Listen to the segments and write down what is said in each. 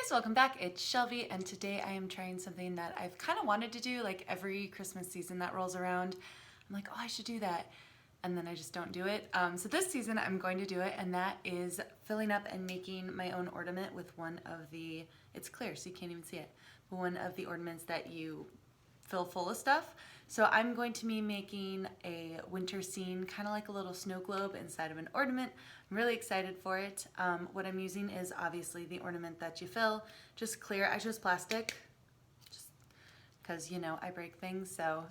guys, welcome back. It's Shelby, and today I am trying something that I've kind of wanted to do like every Christmas season that rolls around. I'm like, oh, I should do that. And then I just don't do it. So this season I'm going to do it, and that is filling up and making my own ornament with one of the, it's clear so you can't even see it, but one of the ornaments that you fill full of stuff. So I'm going to be making a winter scene, kind of like a little snow globe inside of an ornament. I'm really excited for it. What I'm using is obviously the ornament that you fill, just clear. I chose plastic, just because, you know, I break things, so.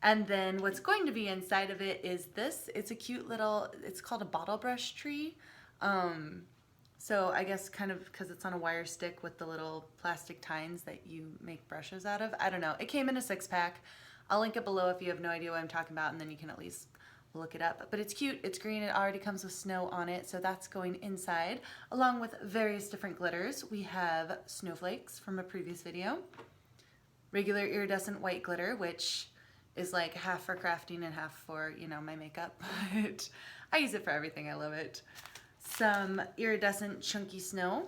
And then what's going to be inside of it is this. It's a cute little, it's called a bottle brush tree. So I guess kind of because it's on a wire stick with the little plastic tines that you make brushes out of. I don't know. It came in a 6-pack. I'll link it below if you have no idea what I'm talking about, and then you can at least look it up. But it's cute, it's green, it already comes with snow on it, so that's going inside, along with various different glitters. We have snowflakes from a previous video, regular iridescent white glitter, which is like half for crafting and half for, you know, my makeup, but I use it for everything, I love it. Some iridescent chunky snow,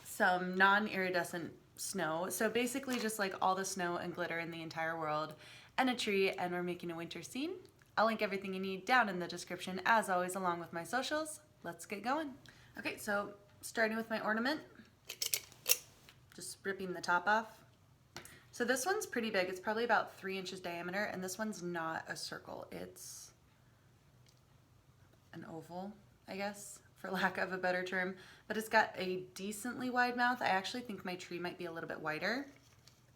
some non-iridescent snow, so basically just like all the snow and glitter in the entire world, and a tree, and we're making a winter scene. I'll link everything you need down in the description as always, along with my socials. Let's get going. Okay, so starting with my ornament, just ripping the top off. So this one's pretty big. It's probably about 3 inches diameter, and this one's not a circle. It's an oval, I guess, for lack of a better term, but it's got a decently wide mouth. I actually think my tree might be a little bit wider.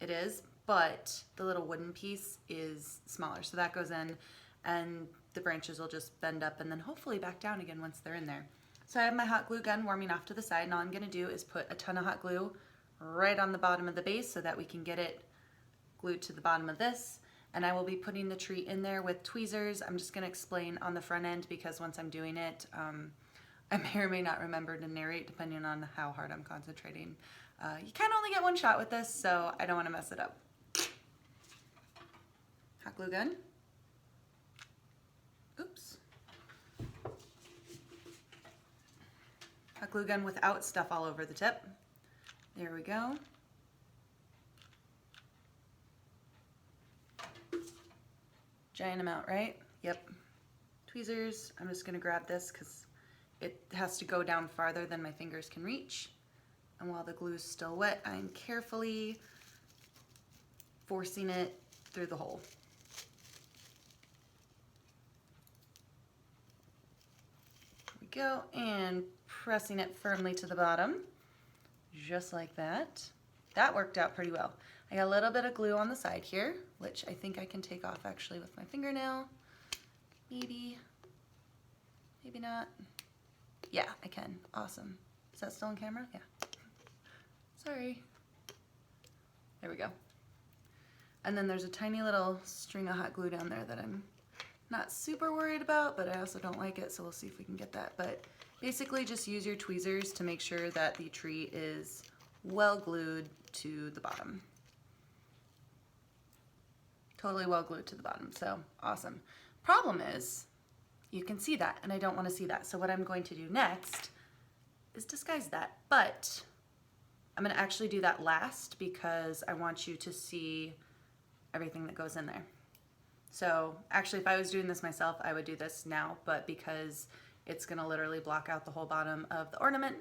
It is, but the little wooden piece is smaller, so that goes in, and the branches will just bend up and then hopefully back down again once they're in there. So I have my hot glue gun warming off to the side, and all I'm gonna do is put a ton of hot glue right on the bottom of the base so that we can get it glued to the bottom of this. And I will be putting the tree in there with tweezers. I'm just gonna explain on the front end because once I'm doing it, I may or may not remember to narrate depending on how hard I'm concentrating. You can only get one shot with this, so I don't wanna mess it up. Hot glue gun. Oops. Hot glue gun without stuff all over the tip. There we go. Giant amount, right? Yep. Tweezers. I'm just gonna grab this because it has to go down farther than my fingers can reach. And while the glue is still wet, I'm carefully forcing it through the hole. There we go, and pressing it firmly to the bottom, just like that. That worked out pretty well. I got a little bit of glue on the side here, which I think I can take off actually with my fingernail. Maybe, maybe not. Yeah, I can. Awesome. Is that still on camera? Yeah. Sorry. There we go. And then there's a tiny little string of hot glue down there that I'm not super worried about, but I also don't like it, so we'll see if we can get that. But basically just use your tweezers to make sure that the tree is well glued to the bottom. Totally well glued to the bottom, so awesome. Problem is, you can see that, and I don't want to see that. So what I'm going to do next is disguise that, but I'm going to actually do that last because I want you to see everything that goes in there. So actually, if I was doing this myself, I would do this now, but because it's going to literally block out the whole bottom of the ornament,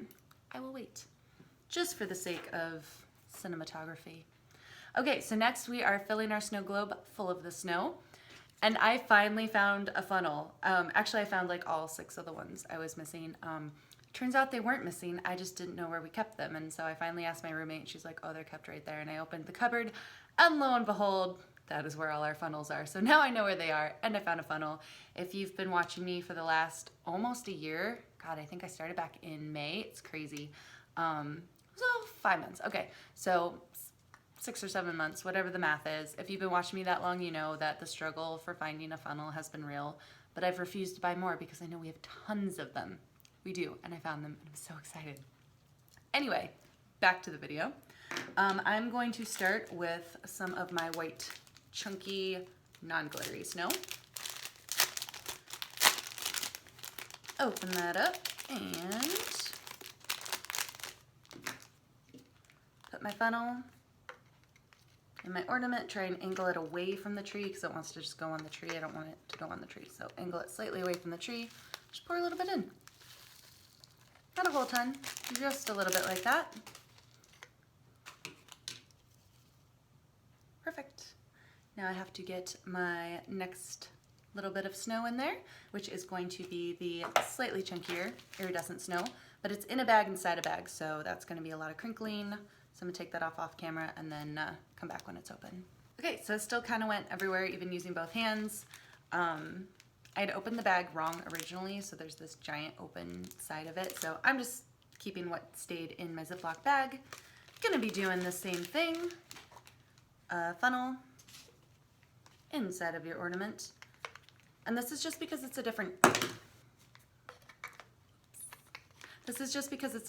I will wait, just for the sake of cinematography. Okay, so next we are filling our snow globe full of the snow. And I finally found a funnel. Actually, I found like all 6 of the ones I was missing. Turns out they weren't missing. I just didn't know where we kept them. And so I finally asked my roommate, and she's like, oh, they're kept right there. And I opened the cupboard, and lo and behold, that is where all our funnels are. So now I know where they are, and I found a funnel. If you've been watching me for the last almost a year, God, I think I started back in May. It's crazy. So 5 months. Okay, so 6 or 7 months, whatever the math is. If you've been watching me that long, you know that the struggle for finding a funnel has been real, but I've refused to buy more because I know we have tons of them. We do, and I found them, and I'm so excited. Anyway, back to the video. I'm going to start with some of my white, chunky, non-glittery snow. Open that up, and put my funnel in my ornament, try and angle it away from the tree because it wants to just go on the tree. I don't want it to go on the tree. So angle it slightly away from the tree. Just pour a little bit in. Not a whole ton, just a little bit like that. Perfect. Now I have to get my next little bit of snow in there, which is going to be the slightly chunkier iridescent snow, but it's in a bag inside a bag, so that's going to be a lot of crinkling. So I'm gonna take that off camera and then come back when it's open. Okay, so it still kind of went everywhere, even using both hands. I had opened the bag wrong originally, so there's this giant open side of it. So I'm just keeping what stayed in my Ziploc bag. Gonna be doing the same thing. Funnel inside of your ornament. And this is just because it's a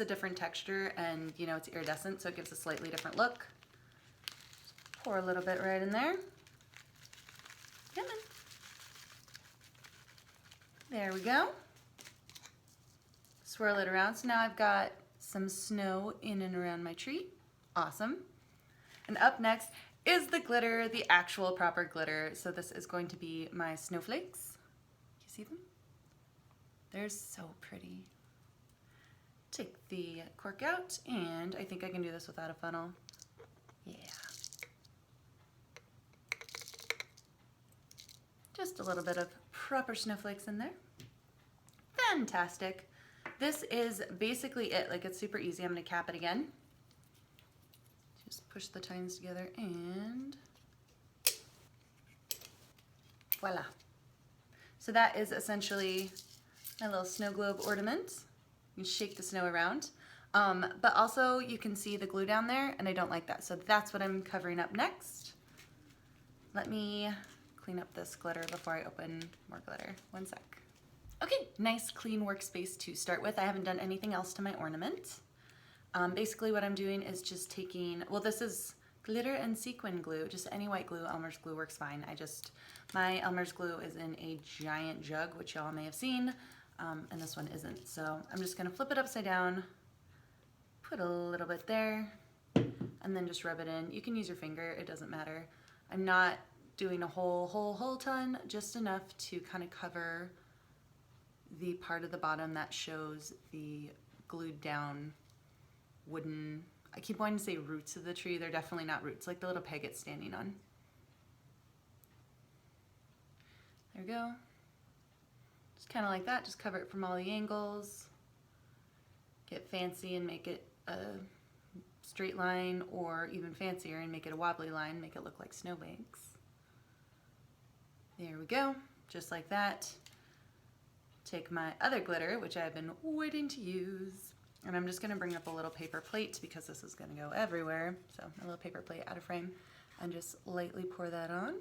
different texture, and you know, it's iridescent, so it gives a slightly different look. Just pour a little bit right in there. Come on. There we go. Swirl it around. So now I've got some snow in and around my tree. Awesome. And up next is the glitter, the actual proper glitter. So this is going to be my snowflakes. You see them? They're so pretty. Take the cork out, and I think I can do this without a funnel. Yeah. Just a little bit of proper snowflakes in there. Fantastic. This is basically it. Like, it's super easy. I'm gonna cap it again. Just push the tines together and voila. So that is essentially my little snow globe ornament. You can shake the snow around, but also you can see the glue down there, and I don't like that. So that's what I'm covering up next. Let me clean up this glitter before I open more glitter. One sec. Okay, nice clean workspace to start with. I haven't done anything else to my ornament. Basically what I'm doing is just taking, well, this is glitter and sequin glue, just any white glue. Elmer's glue works fine. My Elmer's glue is in a giant jug, which y'all may have seen. And this one isn't. So I'm just gonna flip it upside down, put a little bit there, and then just rub it in. You can use your finger, it doesn't matter. I'm not doing a whole ton, just enough to kind of cover the part of the bottom that shows the glued down wooden, I keep wanting to say roots of the tree. They're definitely not roots, like the little peg it's standing on. There we go. Just kind of like that, just cover it from all the angles. Get fancy and make it a straight line, or even fancier and make it a wobbly line, make it look like snowbanks. There we go, just like that. Take my other glitter, which I've been waiting to use, and I'm just gonna bring up a little paper plate because this is gonna go everywhere. So a little paper plate out of frame, and just lightly pour that on.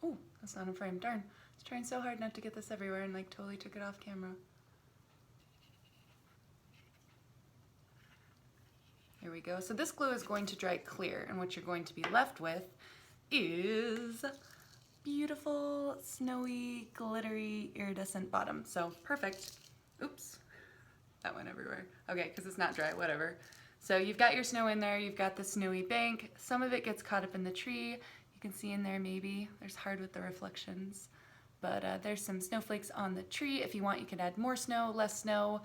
Oh, that's not in frame, darn. I was trying so hard not to get this everywhere and like totally took it off camera. There we go. So this glue is going to dry clear, and what you're going to be left with is beautiful, snowy, glittery, iridescent bottom. So perfect. Oops, that went everywhere. Okay, because it's not dry, whatever. So you've got your snow in there, you've got the snowy bank. Some of it gets caught up in the tree. You can see in there maybe. There's hard with the reflections. But there's some snowflakes on the tree. If you want, you can add more snow, less snow.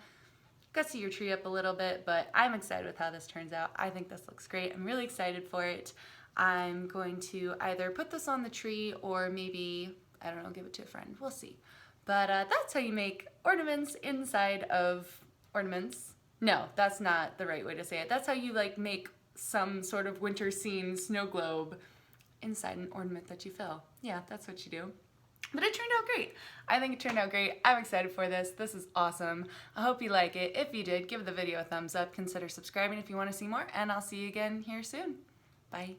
Gussy your tree up a little bit, but I'm excited with how this turns out. I think this looks great. I'm really excited for it. I'm going to either put this on the tree or maybe, I don't know, give it to a friend. We'll see. But that's how you make ornaments inside of ornaments. No, that's not the right way to say it. That's how you like make some sort of winter scene snow globe inside an ornament that you fill. Yeah, that's what you do. But it turned out great. I think it turned out great. I'm excited for this. This is awesome. I hope you like it. If you did, give the video a thumbs up. Consider subscribing if you want to see more, and I'll see you again here soon. Bye.